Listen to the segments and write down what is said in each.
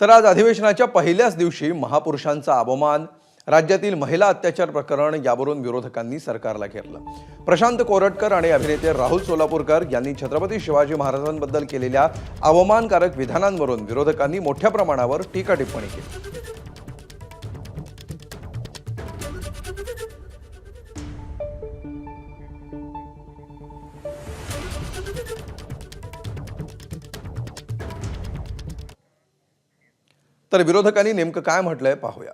तर आज अधिवेशनाच्या पहिल्याच दिवशी महापुरुषांचा अवमान, राज्यातील महिला अत्याचार प्रकरण यावरून विरोधकांनी सरकारला घेरलं। प्रशांत कोरटकर आणि अभिनेते राहुल सोलापूरकर यांनी छत्रपती शिवाजी महाराजांबद्दल केलेल्या अवमानकारक विधानांवरून विरोधकांनी मोठ्या प्रमाणावर टीका टिप्पणी केली। तर विरोधकांनी नेमकं काय म्हटलंय पाहूया।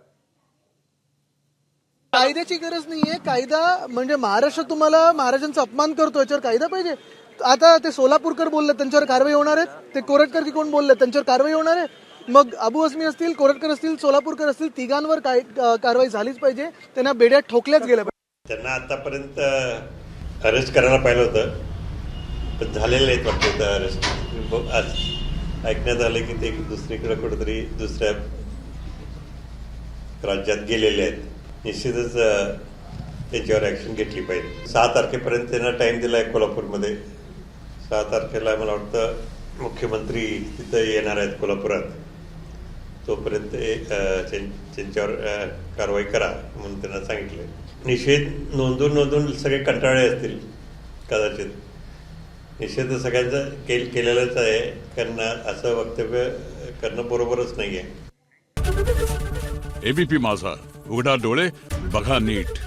कायद्याची गरज नाहीये। कायदा म्हणजे महाराष्ट्र तुम्हाला महाराजांचा अपमान करतो, याच्यावर कायदा पाहिजे। आता ते सोलापूरकर बोलले, त्यांच्यावर कारवाई होणार आहे। ते कोरटकर की कोण बोलले, त्यांच्यावर कारवाई होणार आहे। मग अबू अस्मी असतील, कोरटकर असतील, सोलापूरकर असतील, तिघांवर कारवाई झालीच पाहिजे। त्यांना बेड्यात ठोकल्याच गेल्या पाहिजे। त्यांना आतापर्यंत अरेस्ट करायला पाहिलं होतं, पण झालेलं आहे वाटतं अरेस्ट। आज ऐकण्यात आलं की ते दुसरीकडे कुठेतरी दुसऱ्या राज्यात गेलेले आहेत। निश्चितच त्याच्यावर ॲक्शन घेतली पाहिजे। 6 तारखेपर्यंत त्यांना टाईम दिला आहे कोल्हापूरमध्ये। 6 तारखेला मला वाटतं मुख्यमंत्री तिथं येणार आहेत कोल्हापुरात। तोपर्यंत त्यांच्यावर कारवाई करा म्हणून त्यांना सांगितलं। निषेध नोंदून सगळे कंटाळे असतील कदाचित। निषेध सगळ्यांचा केलेलाच आहे, कारण असं वक्तव्य करणं बरोबरच नाही आहे। एबीपी माझा, उघडा डोळे बघा नीट।